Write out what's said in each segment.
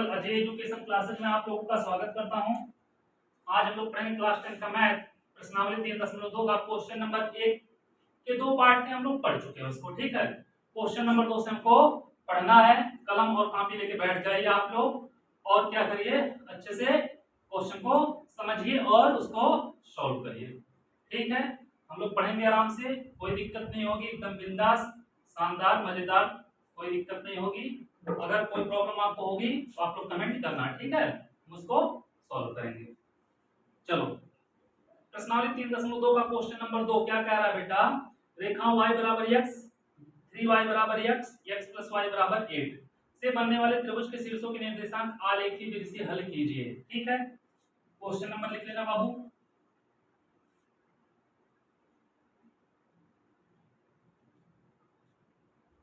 Channel Ajay education classes में आप लोगों का स्वागत करता हूं। आज हम लोग पढ़ेंगे क्लास 10 का मैथ प्रश्नावली 3.2 का क्वेश्चन नंबर 1 के दो पार्ट में हम लोग पढ़ चुके हैं उसको। ठीक है, क्वेश्चन नंबर 2 से हमको पढ़ना है। कलम और कॉपी लेके बैठ जाइए आप लोग और क्या करिए, अच्छे से क्वेश्चन को समझिए और उसको सॉल्व करिए। ठीक है, हम लोग पढ़ेंगे आराम से, कोई दिक्कत नहीं होगी, एकदम बिंदास, शानदार, मजेदार, कोई दिक्कत नहीं होगी। अगर कोई प्रॉब्लम आपको होगी तो आप लोग कमेंट करना, ठीक है, हम उसको सॉल्व करेंगे। चलो, प्रश्नावली 3.2 का क्वेश्चन नंबर 2 क्या कह रहा है बेटा, रेखा y बराबर x, 3y बराबर x, x प्लस y बराबर 8 से बनने वाले त्रिभुज के शीर्षों के निर्देशांक आलेखी विधि से हल कीजिए। ठीक है, क्वेश्चन नंबर लिख लेना बाबू।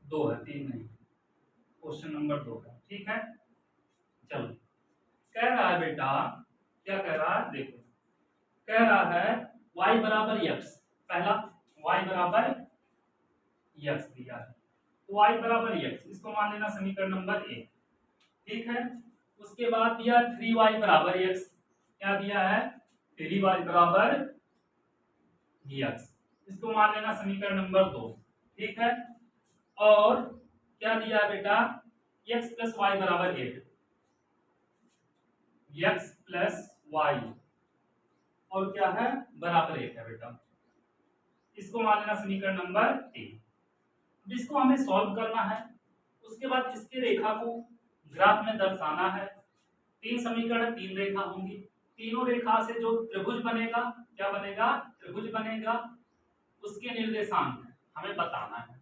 दो है, तीन नहीं, क्वेश्चन नंबर 2 है। ठीक है, चलो, कह रहा है बेटा, क्या कह रहा है देखो, कह रहा है y बराबर x, पहला y बराबर x दिया है, तो y बराबर x इसको मान लेना समीकरण नंबर 1। ठीक है, उसके बाद दिया 3y बराबर x, क्या दिया है 3y बराबर x, इसको मान लेना समीकरण नंबर 2। ठीक है, और क्या दिया है बेटा x प्लस y बराबर 8, x प्लस y और क्या है बराबर 1 है बेटा, इसको मान लेना समीकरण नंबर 3। जिसको हमें सॉल्व करना है, उसके बाद इसके रेखा को ग्राफ में दर्शाना है। तीन समीकरण, तीन रेखा होंगी, तीनों रेखा से जो त्रिभुज बनेगा, क्या बनेगा त्रिभुज बनेगा, उसके निर्देशांक हमें बताना है।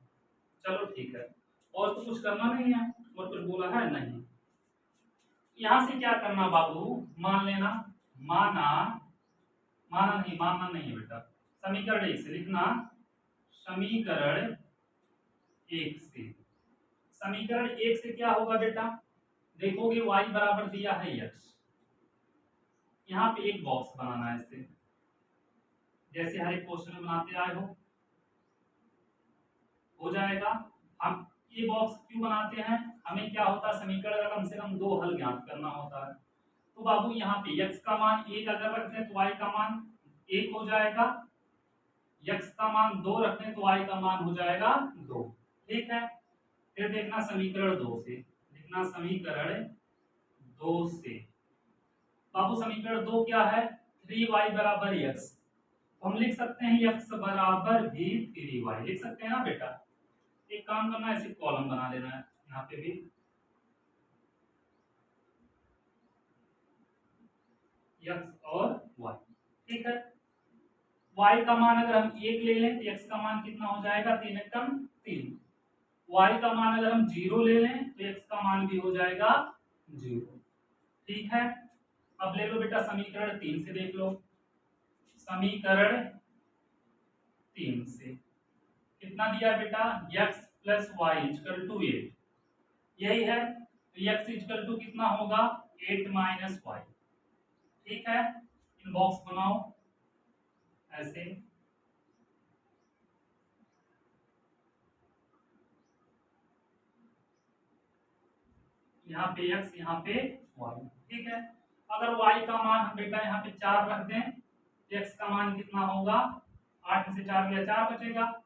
चलो ठीक है, और तो कुछ करना नहीं है, और कुछ बोला है नहीं। यहां से क्या करना बाबू, मान लेना, मानना नहीं है बेटा, समीकरण 1 से लिखना, समीकरण 1 से, समीकरण 1 से क्या होगा बेटा, देखोगे y बराबर दिया है x, यहाँ पे एक बॉक्स बनाना है इससे, जैसे हर एक क्वेश्चन में बनाते आए हो जाएगा। हम ये बॉक्स क्यों बनाते हैं, हमें क्या होता है समीकरण का कम से कम 2 हल ज्ञात करना होता है। तो बाबू यहाँ पे x का मान 1 अगर रखते हैं तो y का मान 1 हो जाएगा, x का मान 2 रखते हैं तो y का मान हो जाएगा 2। ठीक है, फिर देखना समीकरण 2 से, लिखना समीकरण 2 से, बाबू समीकरण 2 क्या है 3y बराबर x, हम लिख सकते हैं x बराबर भी 3y लिख सकते हैं ना बेटा। एक काम करना है, इसे कॉलम बना लेना है यहाँ पे भी, x और y। ठीक है, y का मान अगर हम 1 ले लें तो x का मान कितना हो जाएगा 3 एकम 3, y का मान अगर हम 0 ले लें तो x का मान भी हो जाएगा 0। ठीक है, अब ले लो बेटा समीकरण 3 से देख लो, समीकरण 3 से कितना दिया बेटा x plus y equal to 8, यही है, तो x इक्वल टू कितना होगा 8 माइनस वाई। ठीक है, इन बॉक्स बनाओ ऐसे, यहाँ पे x यहाँ पे y। ठीक है, अगर y का मान हम बेटा यहाँ पे 4 रख दें, x का मान कितना होगा 8 में से 4 गया 4 बचेगा,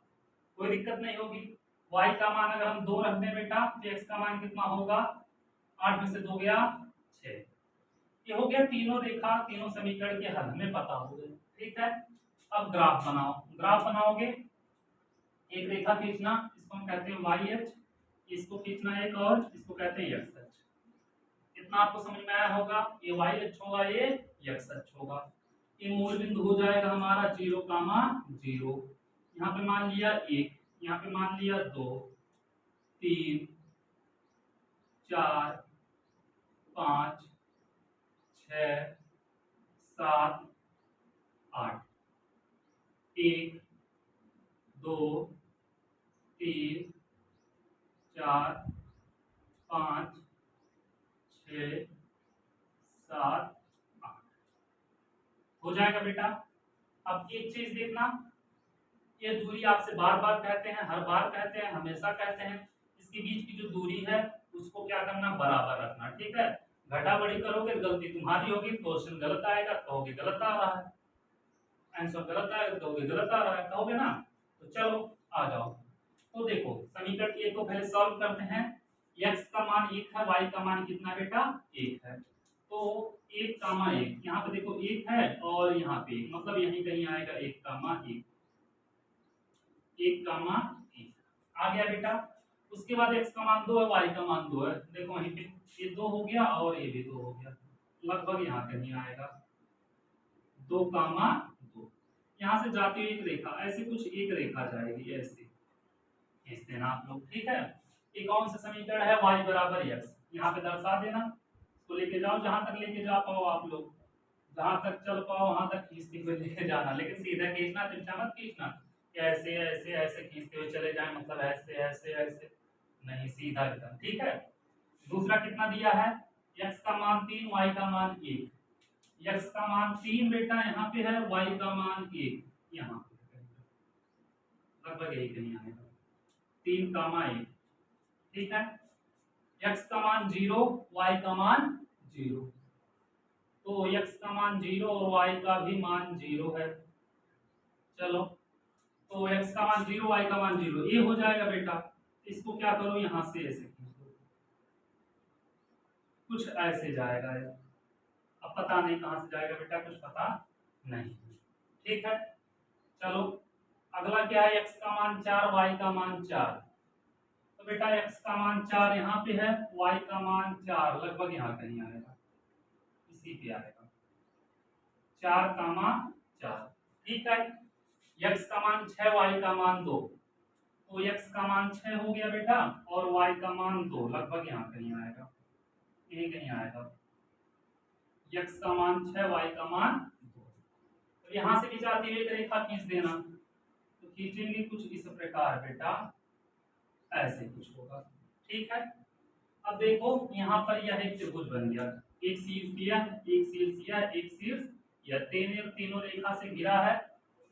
कोई दिक्कत नहीं होगी। y का मान अगर हम 2 रख दें बेटा तो x का मान कितना होगा 8 में से 2 गया 6। ये हो गया तीनों रेखा, तीनों समीकरण के हल हमें पता हो गए। ठीक है, अब ग्राफ बनाओ, ग्राफ बनाओगे, एक रेखा खींचना, इसको हम कहते हैं वाई एच, इसको खींचना एक और, इसको कहते हैं एक्स एच। इतना आपको समझ में आया होगा, ये वाई एच होगा, ये एक्स एच होगा। ये मूल बिंदु हो जाएगा हमारा 0, 0, यहाँ पे मान लिया 1, यहाँ पे मान लिया 2, 3, 4, 5, 6, 7, 8, 1, 2, 3, 4, 5, 6, 7, 8 हो जाएगा बेटा। अब एक चीज देखना, ये दूरी आपसे बार बार कहते हैं, हर बार कहते हैं, हमेशा कहते हैं, इसके बीच की जो दूरी है उसको क्या करना बराबर रखना। ठीक है, घटा बढ़ी करोगे तो गलती तुम्हारी होगी, क्वेश्चन गलत आएगा, कहोगे गलत आ रहा है, आंसर गलत आएगा तो कहोगे गलत आ रहा है, कहोगे ना। तो चलो आ जाओ। तो देखो समीकरण एक को पहले सॉल्व करते हैं। x का मान 1 है, y का मान कितना बेटा 1 है। तो 1 कामा 1, यहाँ पे देखो 1 है और यहाँ पे 1, मतलब यहीं कहीं आएगा 1 कामा 1, 1 कामा 1 आ गया बेटा। उसके बाद x का मान 2 है, y का मान 2 है, देखो वहीं पे ये 2 हो गया और ये भी 2 हो गया, लगभग यहाँ कहीं आएगा 2 कामा 2। यहाँ से जाती हुई एक रेखा, ऐसे कुछ एक रेखा जाएगी, ऐसे खींच देना आप लोग, ठीक है। ये कौन सा समीकरण है, y बराबर x, यहाँ पे दर्शा देना, तो लेके जाओ जहां तक लेके जा पाओ आप लोग, जहां तक चल पाओ वहां तक खींचते हुए लेके जाना, लेकिन सीधा खींचना, तिरछा मत खींचना कि ऐसे ऐसे ऐसे खींचते हुए चले जाए, मतलब ऐसे ऐसे ऐसे नहीं, सीधा एकदम, ठीक है। दूसरा कितना दिया है, x का मान 3, y का मान 1, x का मान 3 बेटा यहाँ पे है, y का मान 1 यहाँ पे, लगभग यही कहीं आएगा 3 कामा 1, ठीक है। x का मान 0, y का मान 0, तो x का मान 0 और y का भी मान 0 है। चलो तो x का मान 0, y का मान 0, ये हो जाएगा बेटा। इसको क्या करो, यहां से ऐसे खींच दो, कुछ ऐसे जाएगा ये। अब पता नहीं कहां से जाएगा बेटा, कुछ पता नहीं, ठीक है। चलो अगला क्या है, x का मान 4, y का मान 4, तो बेटा x का मान 4 यहाँ पे है, y का मान 4 लगभग यहाँ कहीं आएगा, इसी पे आएगा 4 कामा 4, ठीक है। x का मान 6, y का मान 2, तो x का मान 6 हो गया बेटा और y का मान 2, लगभग यहाँ कहीं आएगा, यही कहीं आएगा, x का मान 6, y का मान 2। तो यहाँ से भी जाती हुई एक रेखा खींच देना, तो खींचेंगे कुछ इस प्रकार बेटा, ऐसे कुछ होगा, ठीक है। अब देखो यहाँ पर यह एक त्रिभुज बन गया, एक शीर्ष यह, एक शीर्ष यह, एक शीर्ष यह, तीनों रेखा से घिरा है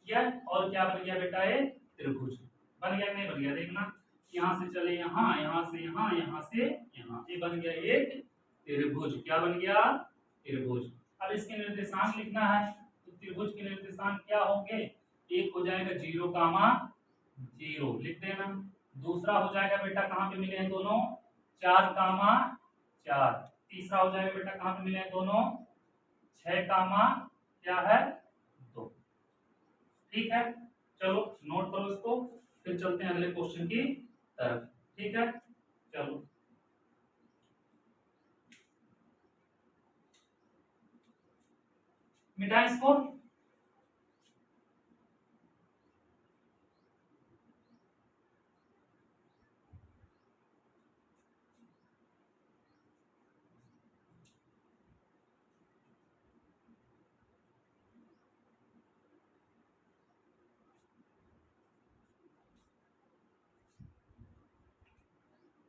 यह, और क्या बन गया बेटा, ये त्रिभुज बन गया, नहीं बन गया, देखना यहाँ से चले यहाँ, यहाँ से यहाँ, यहाँ से यहाँ, ये बन गया एक त्रिभुज, क्या बन गया, त्रिभुज। अब इसके निर्देशांक लिखना है, तो त्रिभुज के निर्देशांक क्या होंगे, एक हो जाएगा 0 कामा 0, लिख देना। दूसरा हो जाएगा बेटा, कहाँ पे मिले हैं दोनों, 4 कामा 4। तीसरा हो जाएगा बेटा, कहाँ पे मिले हैं दोनों, 6 कामा क्या है 2, ठीक है। चलो नोट करो इसको, फिर चलते हैं अगले क्वेश्चन की तरफ, ठीक है। चलो मिटा इसको।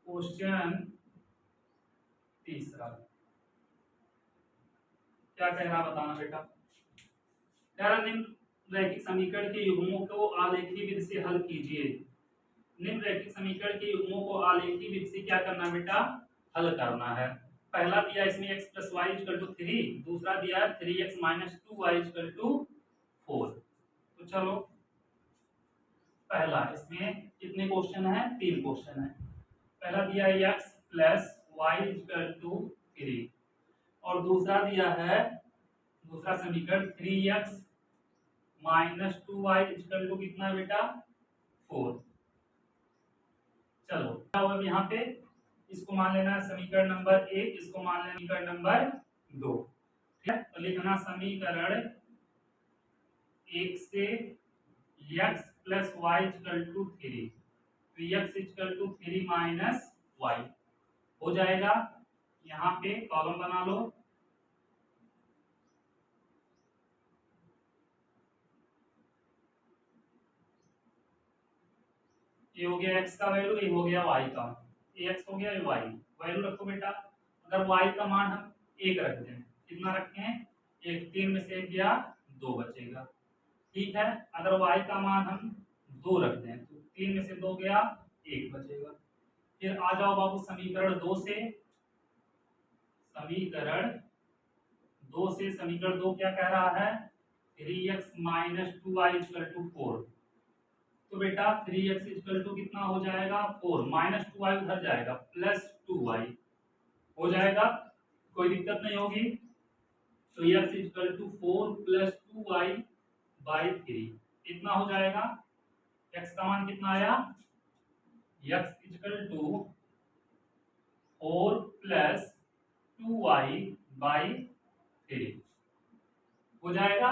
क्वेश्चन तीसरा क्या कह रहा बताना बेटा, कह रहा निम्न रैखिक समीकरण के युग्मों को आलेखी विधि से हल कीजिए। निम्न रैखिक समीकरण के युग्मों को आलेखी विधि से क्या करना बेटा, हल करना है। पहला दिया इसमें x + y = 3, दूसरा दिया है 3x - 2y = 4। तो चलो पहला, इसमें कितने क्वेश्चन है, 3 क्वेश्चन है। पहला दिया है x + y = 3, और दूसरा दिया है, दूसरा समीकरण 3x - 2y = कितना बेटा 4। चलो अब यहाँ पे इसको मान लेना है समीकरण नंबर 1, इसको मान लेना समीकरण नंबर 2, ठीक है। तो लिखना समीकरण 1 से x + y = 3, तो x = 3 - y हो जाएगा। यहाँ पे कॉलम बना लो, ये हो गया x का वैल्यू, ये हो गया y का, ये x हो गया, ये y वैल्यू रखो बेटा। अगर y का मान हम 1 रखते हैं, कितना रखे हैं 1, 3 में से 1 गया 2 बचेगा, ठीक है। अगर y का मान हम 2 रखते हैं तो 3 में से 2 गया 1 बचेगा। फिर आ जाओ बाबू समीकरण 2 से, समीकरण 2 से समीकरण 2 क्या कह रहा है, 3x minus 2y equal to 4। तो बेटा 3x इक्वल टू कितना हो जाएगा 4, माइनस 2y उधर जाएगा प्लस 2y हो जाएगा, कोई दिक्कत नहीं होगी। तो x equal to 4 plus 2y by 3 कितना हो जाएगा, x का मान कितना आया, x equal to 4 plus 2y by 3 हो जाएगा।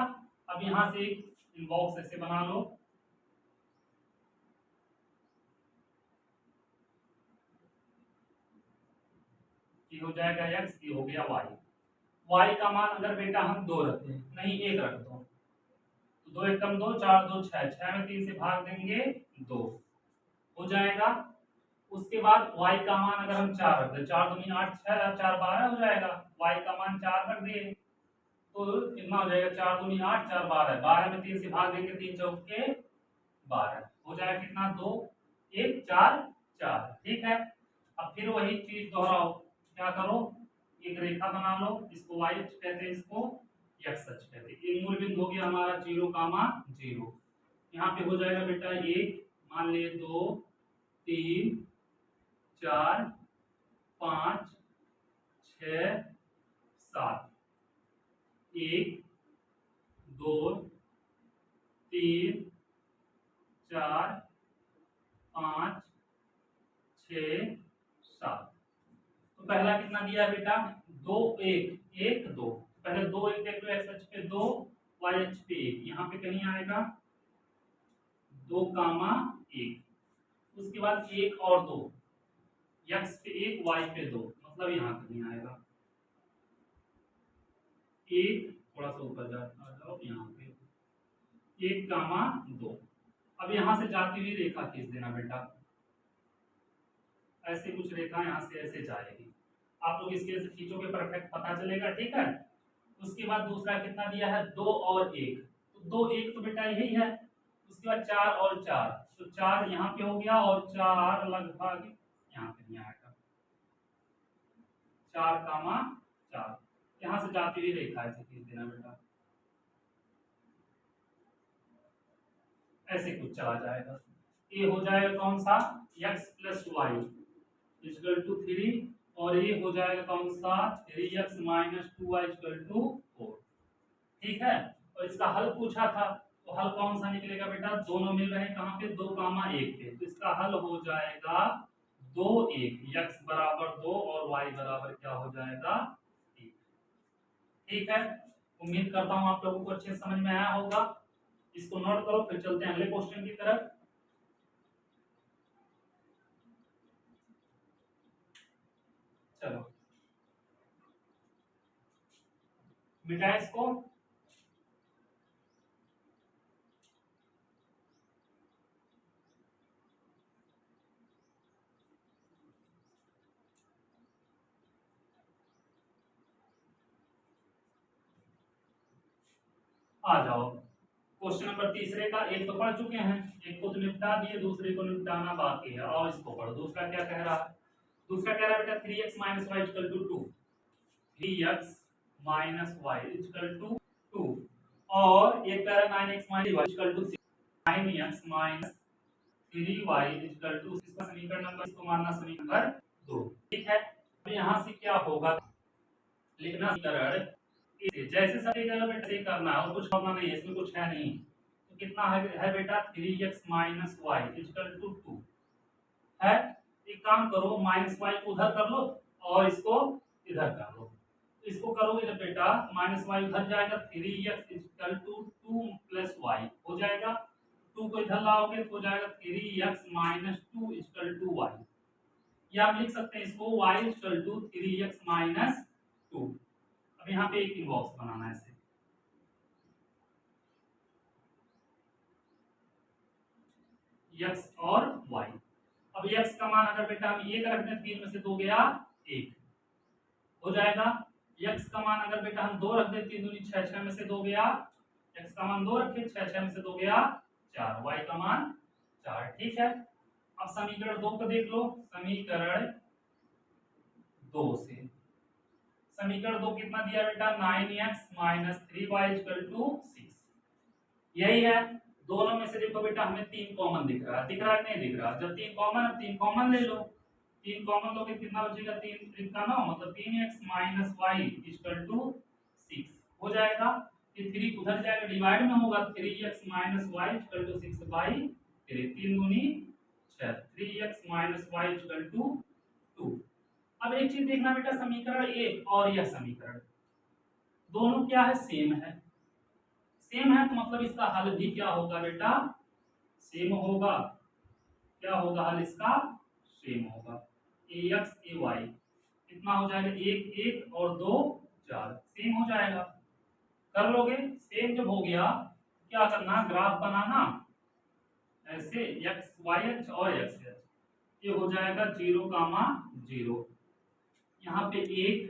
अब यहां से एक इनबॉक्स ऐसे बना लो, ये हो जाएगा x, ये हो गया y। y का मान अगर बेटा हम 2 रखते हैं, नहीं 1 रख दो, तो 2 एकम 2, 4 2 6, 6 में 3 से भाग देंगे 2 हो जाएगा। उसके बाद y का मान अगर हम 4 रख दे, 4 दूनी 8, 6 4 12 हो जाएगा, y का मान 4 रख दिए तो कितना हो जाएगा, 4 दूनी 8, 4 12, 12 में 3 से भाग देंगे, 3 चौके 12 हो जाएगा कितना, 2 1 4 4। ठीक है, अब फिर वही चीज दोहराओ, क्या करो, एक रेखा बना लो, इसको y अक्ष कहते हैं, इसको x अक्ष कहते हैं। ये मूल बिंदु हो गया हमारा 0, 0। यहाँ पे हो जाएगा बेटा 1, मान लिए 2 3 4 5 6 7, 1 2 3 4 5 6 7। तो पहला कितना दिया है बेटा, 2 1 1 2, पहले 2 1 देख लो, x अक्ष पे 2, y अक्ष पे 1, यहाँ पे कहीं आएगा 2, 1, उसके बाद 1 और 2, x पे 1 y पे 2, मतलब यहाँ कहीं आएगा 1, थोड़ा सा ऊपर जाओ, यहाँ पे 1, 2। अब यहाँ से जाती हुई रेखा खींच देना बेटा, ऐसे कुछ रेखा यहाँ से ऐसे जाएगी, आप लोग इसके से खींचोगे परफेक्ट पता चलेगा। ठीक है, उसके बाद दूसरा कितना दिया है, 2 और 1, तो 2 1 तो बेटा यही है, उसके बाद 4 और 4, तो 4 यहाँ पे हो गया और 4 लगभग यहाँ पे नहीं आएगा, 4, 4, यहाँ से जाती हुई रेखा ऐसे खींच देना बेटा, ऐसे कुछ चला जाएगा। ये हो जाएगा कौन सा, x plus y equal to 3, और ये हो जाएगा कौन सा, 3x minus 2y equal to 4। ठीक है, और इसका हल पूछा था, तो हल कौन सा निकलेगा बेटा, दोनों मिल रहे हैं कहाँ पे, 2, 1 पे, तो इसका हल हो जाएगा 2 1, x बराबर 2 और y बराबर क्या हो जाएगा 1। ठीक है, उम्मीद करता हूँ आप लोगों को अच्छे समझ में आया होगा। इसको नोट करो, फिर चलते हैं अगले क्वेश्चन की तरफ। चलो मिटाए इसको, आ जाओ क्वेश्चन नंबर तीसरे का। एक तो पढ़ चुके हैं, एक को तो निपटा दिए, दूसरे को निपटाना बाकी है, और इसको पढ़ो। दूसरा क्या कह रहा है, दूसरा कह रहा है बेटा 3x minus y equal to 2, 3x minus y equal to 2, और एक कह रहा है 9x minus y equal to 6, 9x minus 3y equal to, इसका समीकरण नंबर, इसको मानना समीकरण नंबर 2। ठीक है, अब यहाँ से क्या होगा, लिखना समीकरण जैसे समीकरण में ठीक करना है, और कुछ करना नहीं है, इसमें कुछ है नहीं। तो कितना है बेटा, 3x minus y equal to 2 है। एक काम करो, माइनस वाई को उधर कर लो और इसको इधर कर लो, इसको करोगे जब बेटा माइनस वाई उधर जाएगा, 3x equal to 2 plus Y हो जाएगा, 2 को इधर लाओगे तो हो जाएगा 3x minus 2 equal to Y, या आप लिख सकते हैं इसको y equal to 3x minus 2। अब यहाँ पे एक इनबॉक्स बनाना है ऐसे, x और y। अब x का मान अगर बेटा हम 1 रख दें, 3 में से 2 गया 1 हो जाएगा। x का मान अगर बेटा हम 2 रख दें, 3 दूनी 6, 6 में से 2 गया, x का मान 2 रखे, 6 6 में से 2 गया 4, y का मान 4। ठीक है, अब समीकरण 2 को देख लो, समीकरण 2 से समीकरण 2 कितना दिया बेटा 9x minus 3y equal to 6। यही है। दोनों में से देखो बेटा हमें 3 कॉमन दिख रहा है, दिख रहा है नहीं दिख रहा? जब 3 कॉमन है 3 कॉमन ले लो। 3 कॉमन लोगे कितना बचेगा 3 3 का 9 मतलब 3x minus y equal to 6 हो जाएगा। ये 3 उधर जाएगा डिवाइड में होगा 3x minus y equal to 6 by 3 3 दूनी 6 3x minus y equal to 2। अब एक चीज देखना बेटा समीकरण 1 और यह समीकरण दोनों क्या है सेम है। सेम है तो मतलब इसका हल भी क्या होगा बेटा सेम होगा। क्या होगा हल इसका सेम होगा। ax ay कितना हो जाएगा 1 1 और 2 4 सेम हो जाएगा। कर लोगे सेम जब हो गया क्या करना ग्राफ बनाना ऐसे x y अक्ष और x अक्ष ये हो जाएगा 0 कामा 0। यहाँ पे 1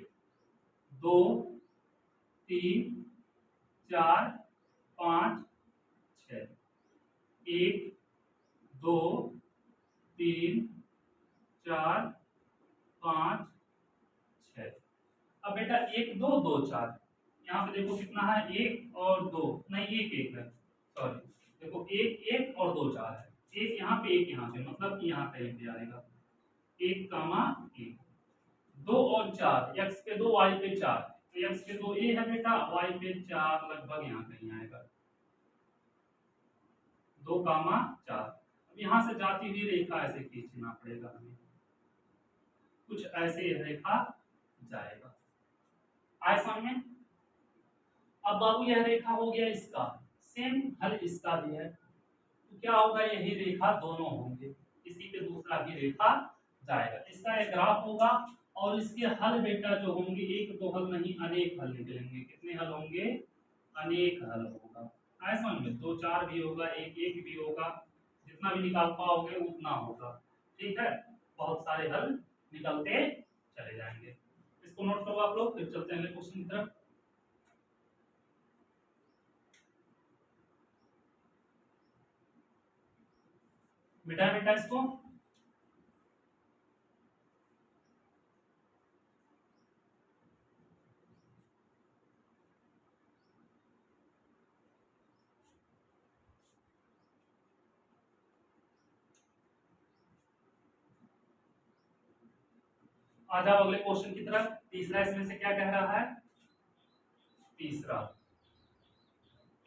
2 3 4 5 6 1 2 3 4 5 6। अब बेटा 1 2 2 4 यहाँ पे देखो कितना है 1 और 2 नहीं 1 1 है सॉरी देखो 1 1 और 2 4 है। 1 यहाँ पे 1 यहाँ पे मतलब कि यहाँ कहीं पे आएगा 1 कामा 1 2 और 4 x पे 2 y पे 4 तो x पे 2 a है बेटा y पे 4 लगभग यहाँ कहीं आएगा 2 कामा 4। अब यहाँ से जाती हुई रेखा ऐसे खींचना पड़ेगा हमें कुछ ऐसे रेखा जाएगा आए समझ में। अब बाबू यह रेखा हो गया इसका सेम हल इसका भी है तो क्या होगा यही रेखा दोनों होंगे इसी पे दूसरा भी रेखा जाएगा इसका एक ग्राफ होगा और इसके हल बेटा जो होंगे एक दो हल नहीं अनेक हल निकलेंगे। कितने हल होंगे अनेक हल होगा आए समझ में 2 4 भी होगा 1 1 भी होगा जितना भी निकाल पाओगे उतना होगा ठीक है। बहुत सारे हल निकलते चले जाएंगे। इसको नोट करो आप लोग फिर चलते हैं अगले क्वेश्चन की तरफ। बेटा बेटा इसको आ जाओ अगले क्वेश्चन की तरफ। तीसरा इसमें से क्या कह रहा है तीसरा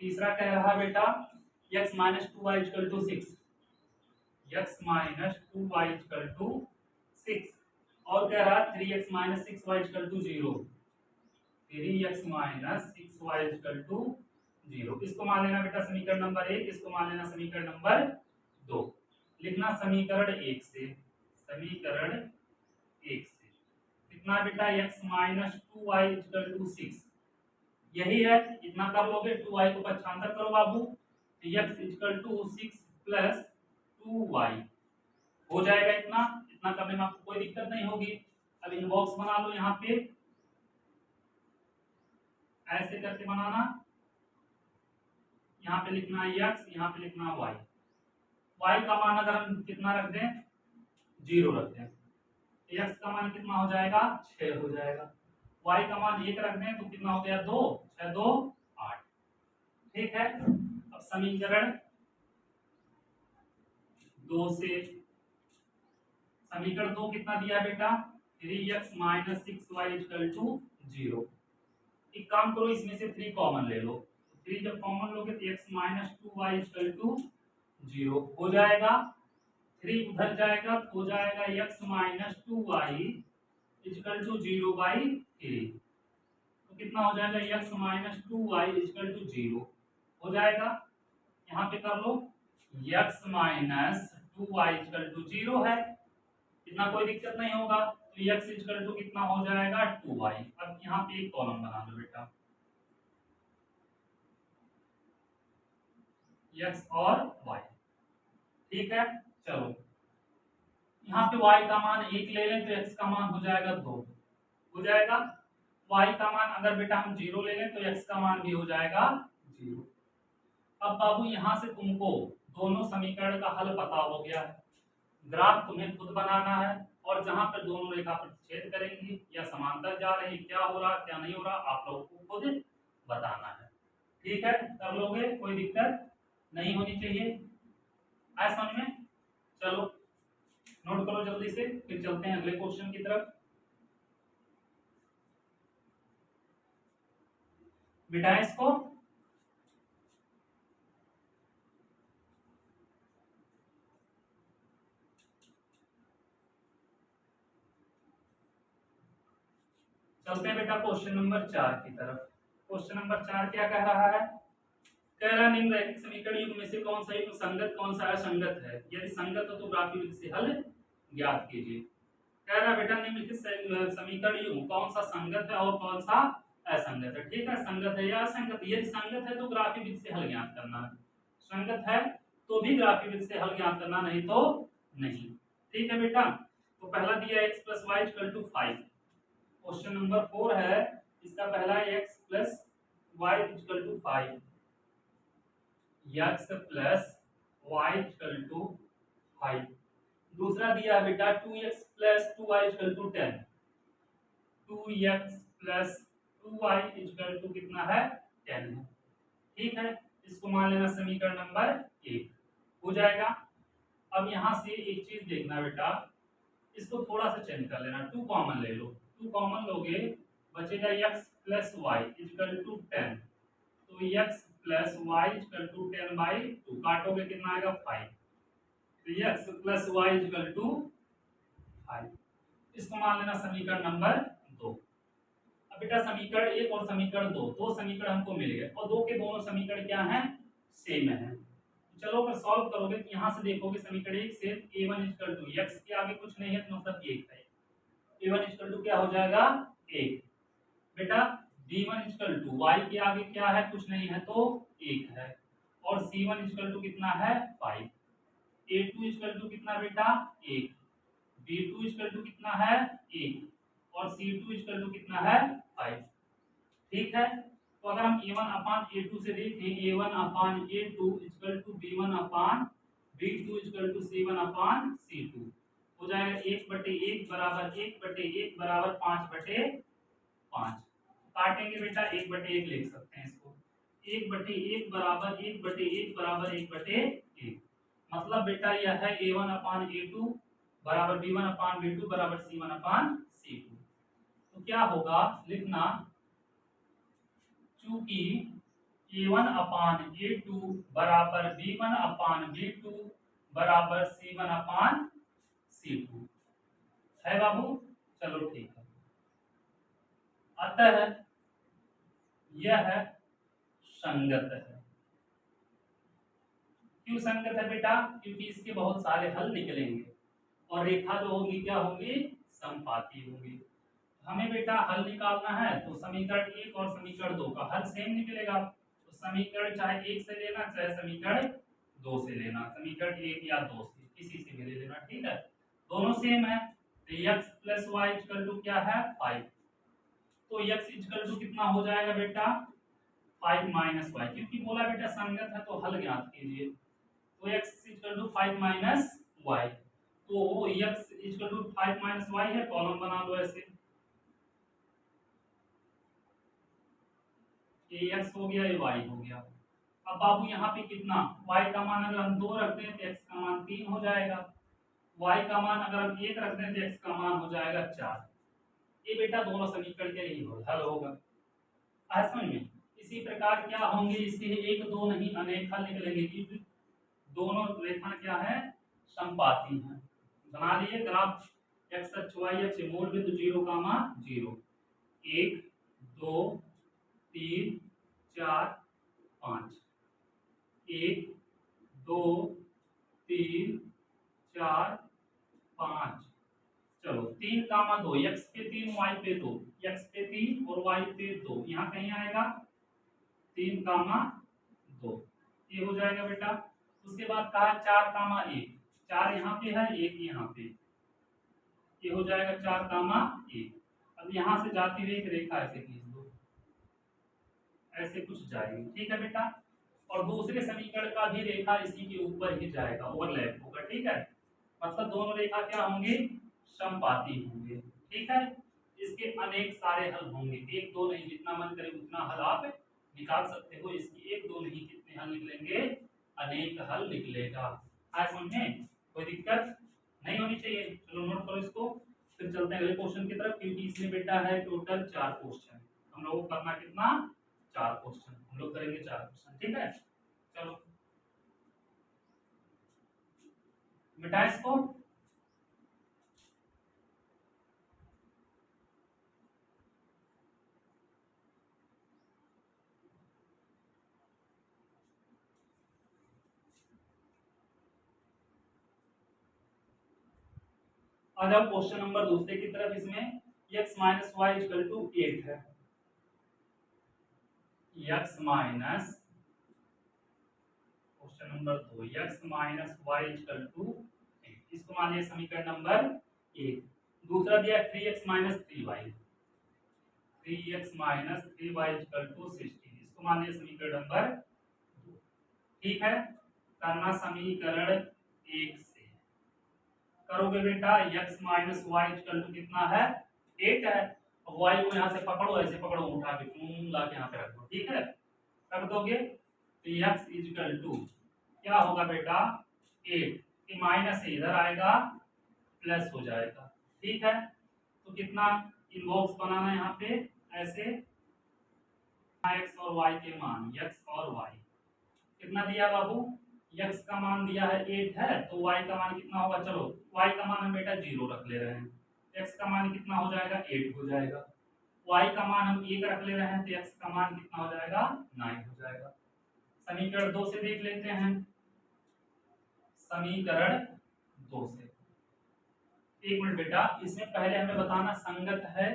तीसरा कह रहा है बेटा x minus 2y equal to 6 x minus 2y equal to 6 और कह रहा है 3x minus 6y equal to 0 3x minus 6y equal to 0। इसको मान लेना बेटा समीकरण नंबर 1 इसको मान लेना समीकरण नंबर 2। लिखना समीकरण 1 से समीकरण 1 से कितना बेटा x minus 2y equal to 6 यही है इतना कर लोगे 2y को पक्षांतर करो बाबू x equal to 6 plus 2y हो जाएगा। इतना इतना करने में आपको कोई दिक्कत नहीं होगी। अब इनबॉक्स बना लो यहाँ पे ऐसे करके बनाना यहाँ पे लिखना है x यहाँ पे लिखना y y का मान अगर हम कितना रख दें 0 रख दें x का मान कितना हो जाएगा 6 हो जाएगा y का मान 1 रख दें तो कितना हो गया 2 6 2 8 ठीक है। अब समीकरण 2 से समीकरण 2 कितना दिया बेटा 3x minus 6y equal to 0। एक काम करो इसमें से 3 कॉमन ले लो 3 जब कॉमन लोगे तो x minus 2y equal to 0 हो जाएगा 3 उधर जाएगा तो हो जाएगा x minus 2y equal to 0 by 3 तो कितना हो जाएगा x minus 2y equal to 0 हो जाएगा। यहाँ पे कर लो x minus 2y equal to 0 है इतना कोई दिक्कत नहीं होगा तो x इक्वल टू कितना हो जाएगा 2y। अब यहाँ पे एक कॉलम बना लो बेटा x और y ठीक है। चलो यहाँ पे y का मान 1 ले लें तो x का मान हो जाएगा 2 हो जाएगा। y का मान अगर बेटा हम 0 ले लें तो x का मान भी हो जाएगा 0। अब बाबू यहाँ से तुमको दोनों समीकरण का हल पता हो गया है। ग्राफ तुम्हें खुद बनाना है और जहां पर दोनों रेखा प्रतिच्छेद करेंगी या समांतर जा रही, क्या हो रहा क्या नहीं हो रहा आप लोगों को खुद बताना है। ठीक है, कर लोगे, कोई दिक्कत नहीं होनी चाहिए। आया समझ में? चलो नोट करो जल्दी से, फिर चलते हैं अगले क्वेश्चन की तरफ। बिठाएं इसको। चलते हैं बेटा क्वेश्चन नंबर 4 की तरफ। क्वेश्चन नंबर 4 क्या कह रहा है? कह रहा निम्नलिखित समीकरण युग्म में से कौन सा युग्म संगत कौन सा असंगत है, यदि संगत हो तो ग्राफी विधि से हल ज्ञात कीजिए। कह रहा बेटा निम्नलिखित समीकरण युग्म कौन सा संगत है और कौन सा असंगत है। ठीक है, संगत है या असंगत, यदि संगत है तो ग्राफी विधि से हल ज्ञात करना है, संगत है तो भी ग्राफी विधि से हल ज्ञात करना, नहीं तो नहीं। ठीक है बेटा, तो पहला दिया x + y = 5। क्वेश्चन नंबर 4 है, इसका पहला x + y = 5, x + y = 5। दूसरा दिया है बेटा 2x + 2y = 10, 2x + 2y = कितना है 10 है। ठीक है, इसको मान लेना समीकरण नंबर 1 हो जाएगा। अब यहाँ से एक चीज देखना बेटा, इसको थोड़ा सा चेंज कर लेना, 2 कॉमन ले लो, 2 कॉमन लोगे बचेगा x + y = 10, तो x + y = 10/2, काटोगे कितना आएगा 5, तो x + y = 5। इसको मान लेना समीकरण नंबर 2। अब बेटा समीकरण 1 और समीकरण 2, दो समीकरण हमको मिल गए और दो के दोनों समीकरण क्या हैं सेम है। चलो अगर सॉल्व करोगे तो यहाँ से देखोगे समीकरण 1 से a1 = x के आगे कुछ नहीं है तो मतलब 1 है, a1 = क्या हो जाएगा 1। बेटा b1 = y के आगे क्या है कुछ नहीं है तो 1 है, और c1 = कितना है 5, a2 = कितना बेटा 1, b2 = कितना है 1, और c2 = कितना है 5। ठीक है, तो अगर हम a1/a2 से देखें, a1/a2 = b1/b2 = c1/c2 हो जाएगा 1/1 = 1/1 = 5/5। काटेंगे बेटा 1/1 लिख सकते हैं इसको, 1/1 = 1/1 = 1/1, मतलब बेटा यह है a1/a2 = b1/b2 = c1/c2। तो क्या होगा लिखना, चूंकि a1/a2 = b1/b2 = c1/c2 है बाबू। चलो ठीक है, अतः यह संगत है। क्यों संगत है बेटा? क्योंकि इसके बहुत सारे हल निकलेंगे और रेखा जो होगी क्या होंगी समपाती होगी। हमें बेटा हल निकालना है तो समीकरण 1 और समीकरण 2 का हल सेम निकलेगा, तो समीकरण चाहे 1 से लेना चाहे समीकरण 2 से लेना, समीकरण 1 या 2 से किसी से भी ले लेना। ठीक है, दोनों सेम है, तो x + y = क्या है 5, तो x = कितना हो जाएगा बेटा 5 - y, क्योंकि बोला बेटा संगत है तो हल ज्ञात कीजिए, तो x = 5 - y, तो x = 5 - y है, कॉलम बना लो ऐसे, ये x हो गया ये y हो गया। अब बाबू यहाँ पे कितना y का मान अगर हम 2 रखते हैं तो x का मान 3 हो जाएगा, y का मान अगर हम 1 रखते हैं तो x का मान हो जाएगा 4। ये बेटा दोनों समीकरण के ही हल होगा, समझ में। इसी प्रकार क्या होंगे इसके 1 2 नहीं अनेक हल निकलेंगे, क्योंकि दोनों रेखा क्या है समपाती हैं। बना लिए ग्राफ, x अक्ष y अक्ष, मूल बिंदु 0, 0, 1 2 3 4 5, 1 2 3 4 5। चलो 3, 2, x पे 3 y पे 2, x पे 3 और y पे 2, यहाँ कहीं आएगा 3, 2, ये हो जाएगा बेटा। उसके बाद कहा 4, 1, 4 यहाँ पे है 1 यहाँ पे, ये हो जाएगा 4, 1। अब यहाँ से जाती हुई एक रेखा ऐसे खींच दो, ऐसे कुछ जाएगी। ठीक है बेटा, और दूसरे समीकरण का भी रेखा इसी के ऊपर ही जाएगा, ओवरलैप होगा। ठीक है, मतलब दोनों रेखा क्या होंगी समपाती होंगे। ठीक है, इसके अनेक सारे हल होंगे, एक दो नहीं, जितना मन करे उतना हल आप निकाल सकते हो। इसकी एक दो नहीं, कितने हल निकलेंगे, अनेक हल निकलेगा। आए समझ में, कोई दिक्कत नहीं होनी चाहिए। चलो नोट करो इसको, फिर चलते हैं अगले क्वेश्चन की तरफ, क्योंकि इसमें बेटा है टोटल 4 क्वेश्चन। हम लोग को करना कितना, 4 क्वेश्चन हम लोग करेंगे, 4 क्वेश्चन। ठीक है, चलो बेटा इसको। आ जाओ क्वेश्चन नंबर दूसरे की तरफ। इसमें x minus y equal to 8 है। x minus, question number 2, x minus y equal to 8, इसको मान लिया समीकरण नंबर 1। दूसरा दिया 3x minus 3y, 3x minus 3y equal to 16, इसको मान लिया समीकरण नंबर 2। ठीक है, करना समीकरण 1 से करोगे बेटा। x minus y equal to कितना है, 8 है। अब y को यहाँ से पकड़ो, ऐसे पकड़ो, उठा के ला के यहाँ पे रख दो। ठीक है, रख दोगे तो x इक्वल टू क्या होगा बेटा, 8 की माइनस इधर आएगा, प्लस हो जाएगा। ठीक है, तो कितना इनबॉक्स बनाना है यहाँ पे, ऐसे x और y के मान, x और y कितना दिया बाबू, x का मान दिया है 8 है, तो y का मान कितना होगा, चलो y का मान हम बेटा 0 रख ले रहे हैं, x का मान कितना हो जाएगा, 8 हो जाएगा। y का मान हम 1 रख ले रहे हैं, तो x का मान कितना हो जाएगा, 9 हो जाएगा। समीकरण 2 से देख लेते हैं, समीकरण 2 से। एक मिनट बेटा, इसमें पहले हमें बताना संगत है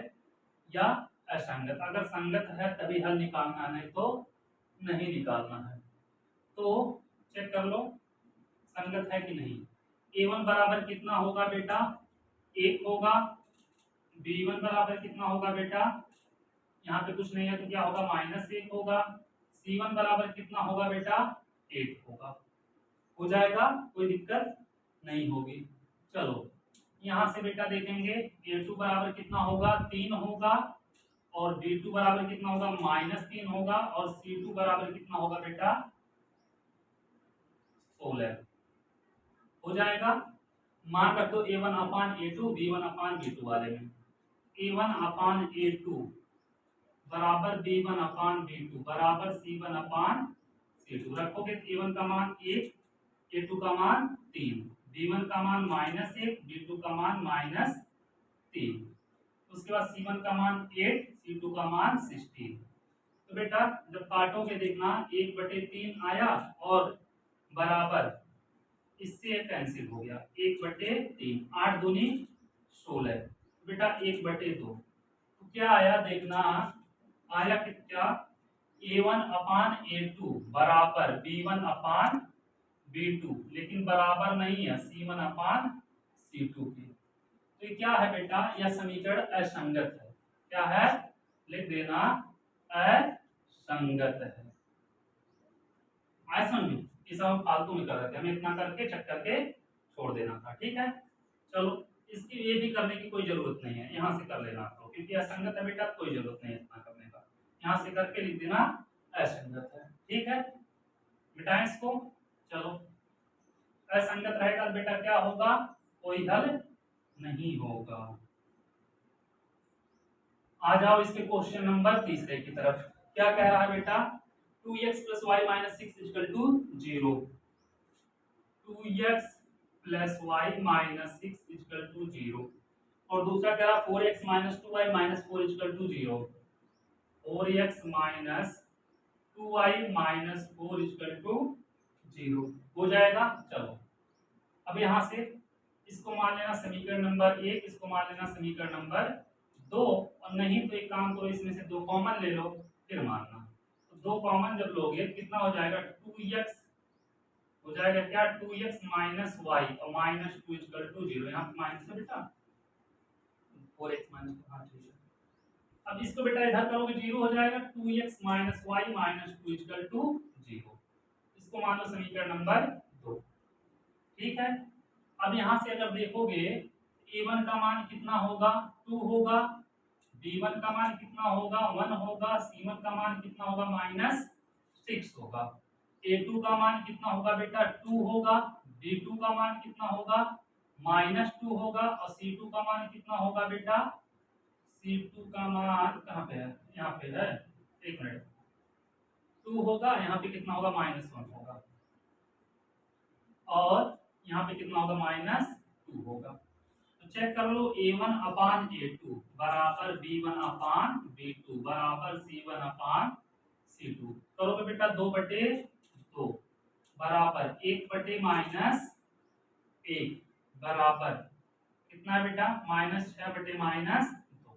या असंगत। अगर संगत है तभी हल निकालना, नहीं तो नहीं निकालना है। तो चेक कर लो संगत है कि नहीं। a1 बराबर कितना होगा बेटा, 1 होगा। b1 बराबर कितना होगा बेटा, यहाँ पे कुछ नहीं है तो क्या होगा, -1 होगा। c1 बराबर कितना होगा बेटा, 8 होगा। हो जाएगा, कोई दिक्कत नहीं होगी। चलो यहाँ से बेटा देखेंगे, a2 बराबर कितना होगा, 3 होगा, और b2 बराबर कितना होगा, -3 होगा, और c2 बराबर कितना होगा बेटा, 16 हो जाएगा। मान रख दो a1 upon a2, b1 upon b2 वाले में, a1 अपान a2 बराबर b1 अपान b2 बराबर c1 अपान c2। रखोगे तो a1 का मान 1, a2 का मान 3, b1 का मान -1, b2 का मान -3, उसके बाद c1 का मान 8, c2 का मान 16। तो बेटा जब काटोगे देखना 1/3 आया और बराबर इससे कैंसिल हो गया, 1/3, 8 दूनी 16, बेटा 1/2। तो क्या आया देखना, आया क्या, a1 अपान a2 बराबर b1 अपान b2, लेकिन बराबर नहीं है c1 अपान c2 के। तो ये क्या है बेटा, यह समीकरण असंगत है। क्या है, लिख देना, असंगत है। आया समझ में, ये सब हम फालतू में कर रहे थे, हमें इतना करके चेक करके छोड़ देना था। ठीक है, चलो इसकी ये भी करने की कोई जरूरत नहीं है, यहाँ से कर लेना आपको, क्योंकि असंगत है बेटा, कोई जरूरत नहीं है इतना करने का। यहाँ से करके लिख देना असंगत है। ठीक है, मिटाएं इसको। चलो असंगत रहेगा बेटा क्या होगा, कोई हल नहीं होगा। आ जाओ इसके क्वेश्चन नंबर तीसरे की तरफ। क्या कह रहा है बेटा, 2x plus y minus 6 equal to 0, 2x plus y minus 6 equal to 0। और दूसरा कह रहा 4x minus 2y minus 4 equal to 0, 4x minus 2y minus 4 equal to 0 हो जाएगा। चलो अब यहाँ से इसको मान लेना समीकरण नंबर 1, इसको मान लेना समीकरण नंबर 2, और नहीं तो एक काम करो, इसमें से 2 कॉमन ले लो फिर मानना। तो 2 कॉमन जब लोगे कितना हो जाएगा, 2x हो जाएगा क्या, 2x माइनस वाई और माइनस 2 इक्वल टू 0। यहाँ पे माइनस है बेटा, 4x माइनस 2, हाँ ठीक है। अब इसको बेटा इधर करोगे 0 हो जाएगा, 2x minus y minus 2 equal to 0। इसको मान लो समीकरण नंबर 2। ठीक है, अब यहाँ से अगर देखोगे a1 का मान कितना होगा 2 होगा, b1 का मान कितना होगा 1 होगा, c1 का मान कितना होगा -6 होगा, a2 का मान कितना होगा बेटा 2 होगा, b2 का मान कितना होगा -2 होगा और c2 का मान कितना होगा बेटा c2 का मान कहाँ पे है, यहाँ पे है, एक मिनट, 2 होगा, यहाँ पे कितना होगा -1 होगा और यहाँ पे कितना होगा -2 होगा। तो चेक कर लो a1 अपान a2 बराबर b1 अपान b2 बराबर c1 अपान c2। करोगे बेटा 2/2 बराबर 1/-1 बराबर कितना है बेटा -6/-2।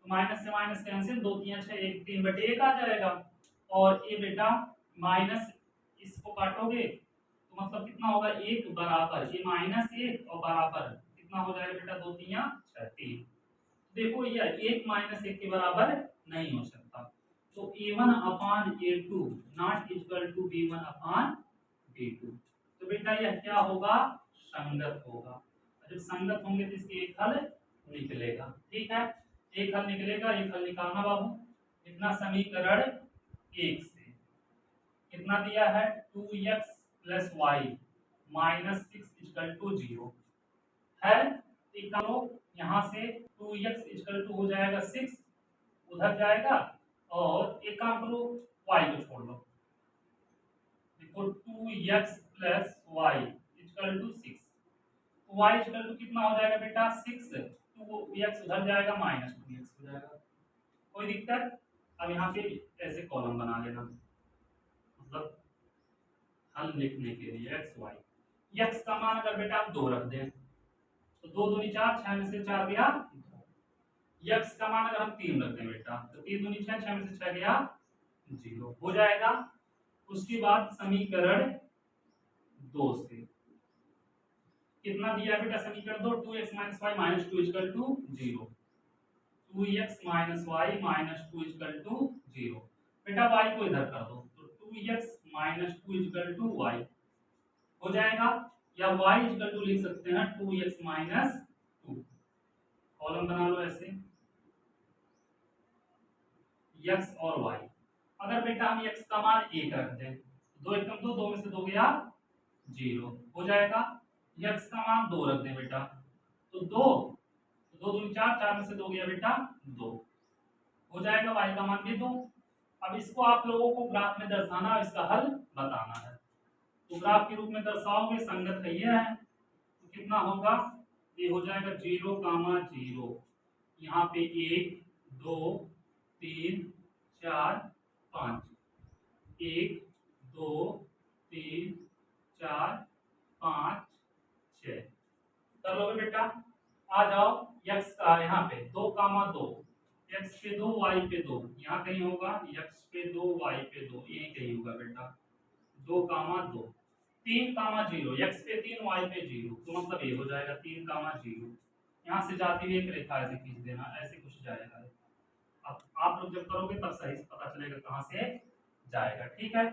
तो माइनस से माइनस कैंसिल, 2 3 6 1 3/1 आ जाएगा और ये बेटा माइनस इसको काटोगे तो मतलब कितना होगा 1 बराबर ये -1 और बराबर कितना हो जाएगा बेटा 2 3 6 3। देखो ये 1 -1 के बराबर नहीं हो सकता, तो a1 upon a2 not equal to b1 upon b2। तो बेटा यह क्या होगा संगत होगा, जब संगत होंगे तो इसके एक हल निकलेगा। ठीक है, एक हल निकलेगा, एक हल निकालना बाबू। कितना समीकरण 1 से कितना दिया है 2x + y -6 = 0 है, निकालो यहाँ से 2x = हो जाएगा 6 उधर जाएगा और एक काम करो y को छोड़ दो, देखो 2x + y = 6, y = कितना हो जाएगा बेटा 6, 2x उधर जाएगा -2x हो जाएगा, कोई दिक्कत। अब यहाँ पे ऐसे कॉलम बना लेना, मतलब हल लिखने के लिए x y, x का मान अगर बेटा आप 2 रख दें तो 2 दूनी 4, 6 में से 4 गया 2, x का मान अगर हम 3 रख दें बेटा तो 3 दूनी 6, 6 में से 6 गया 0 हो जाएगा। उसके बाद समीकरण 2 से कितना दिया बेटा समीकरण 2 2x - y -2 = 0, 2x - y -2 = 0। बेटा y को इधर कर दो तो 2x - 2 = y हो जाएगा, या y = लिख सकते हैं 2x - 2, कॉलम बना लो ऐसे x और y। अगर बेटा हम x का मान 1 रख दें 2 एकम 2, 2 में से 2 गया 0 हो जाएगा, x का मान 2 रख दें बेटा तो 2 दूनी 4, 4 में से 2 गया बेटा 2 हो जाएगा, y का मान भी 2। अब इसको आप लोगों को ग्राफ में दर्शाना और इसका हल बताना है, तो ग्राफ के रूप में दर्शाओगे, संगत है ये है तो कितना होगा, ये हो जाएगा 0, 0, यहाँ पे 1 2 3 4 5, 1 2 3 4 5 6 कर लोगे बेटा। आ जाओ x का यहाँ पे 2, 2 x पे 2 y पे 2, यहाँ कहीं होगा x पे 2 y पे 2, ये कहीं होगा बेटा 2, 2 3, 0 x पे 3 y पे 0, तो मतलब ये हो जाएगा 3, 0। यहाँ से जाती हुई एक रेखा ऐसे खींच देना, ऐसे कुछ जाएगा। अब आप लोग जब करोगे तब सही से पता चलेगा कहाँ से जाएगा। ठीक है,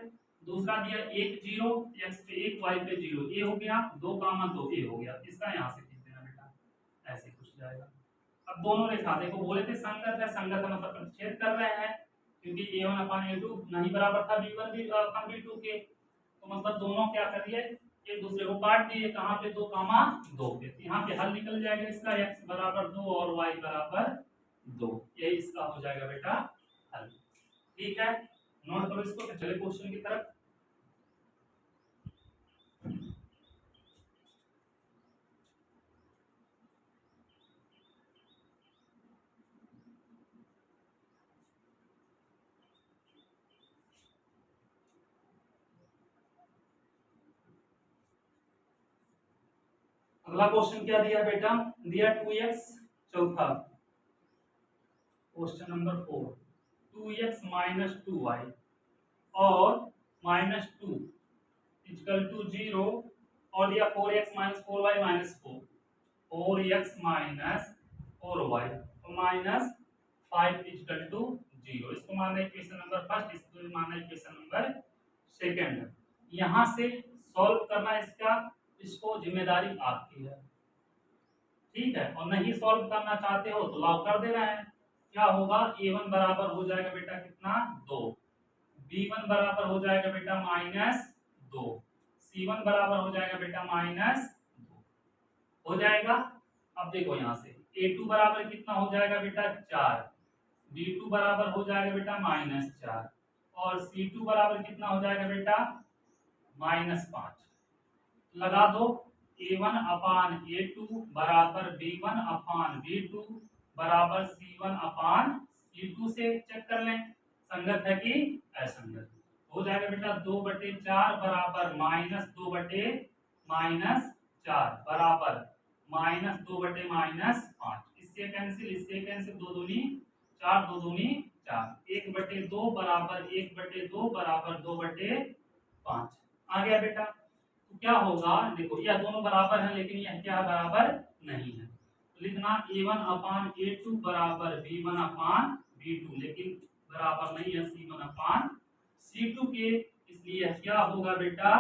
दूसरा दिया 1 0 x पे 1 y पे 0, ये हो गया 2, 2 ये हो गया, इसका यहाँ से खींच देना बेटा, ऐसे कुछ जाएगा। अब दोनों रेखा देखो बोले थे संगत है, संगत है मतलब प्रतिच्छेद कर रहे हैं, क्योंकि a1 अपान a2 नहीं बराबर था b1 भी अपान b2 के, तो मतलब दोनों क्या करिए एक दूसरे को काट दिए, कहाँ पे 2, 2 पे, तो यहाँ पे हल निकल जाएगा इसका x बराबर 2 और y बराबर 2, यही इसका हो जाएगा बेटा हल। ठीक है, नोट करो इसको, फिर चले क्वेश्चन की तरफ। अगला क्वेश्चन क्या दिया बेटा, दिया 2x, चौथा क्वेश्चन नंबर 4 2x - 2y और -2 = 0 और दिया 4x - 4y -4, 4x - 4y तो -5 = 0। इसको मानना इक्वेशन नंबर फर्स्ट, इसको मानना इक्वेशन नंबर सेकंड। यहाँ से सॉल्व करना इसका, इसको जिम्मेदारी आपकी है। ठीक है, और नहीं सॉल्व करना चाहते हो तो लॉग कर दे रहे हैं। क्या होगा, a1 बराबर हो जाएगा बेटा कितना 2, b1 बराबर हो जाएगा बेटा -2, c1 बराबर हो जाएगा बेटा -2 हो जाएगा। अब देखो यहाँ से a2 बराबर कितना हो जाएगा बेटा 4, b2 बराबर हो जाएगा बेटा -4 और c2 बराबर कितना हो जाएगा बेटा -5। लगा दो, a1 अपान a2 बराबर b1 अपान b2 बराबर c1 अपान c2 से चेक कर लें संगत है कि असंगत। हो जाएगा बेटा 2/4 बराबर -2/-4 बराबर -2/-5। इससे कैंसिल 2 दूनी 4, 2 दूनी 4, 1/2 बराबर 1/2 बराबर 2/5 आ गया बेटा। तो क्या होगा, देखो यह दोनों बराबर हैं लेकिन यह क्या बराबर नहीं है, लिखना a1 अपान a2 बराबर b1 अपान b2, लेकिन बराबर नहीं है c1 अपान c2 के, इसलिए क्या होगा बेटा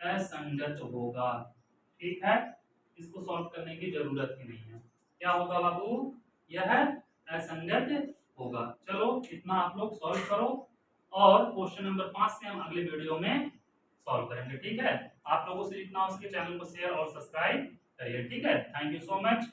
असंगत होगा। ठीक है, इसको सॉल्व करने की जरूरत ही नहीं है। क्या होगा बाबू, यह असंगत होगा। चलो इतना आप लोग सॉल्व करो और क्वेश्चन नंबर 5 से हम अगले वीडियो में सॉल्व करेंगे। ठीक है, आप लोगों से जितना हो सके चैनल को शेयर और सब्सक्राइब करिए। ठीक है, थैंक यू सो मच।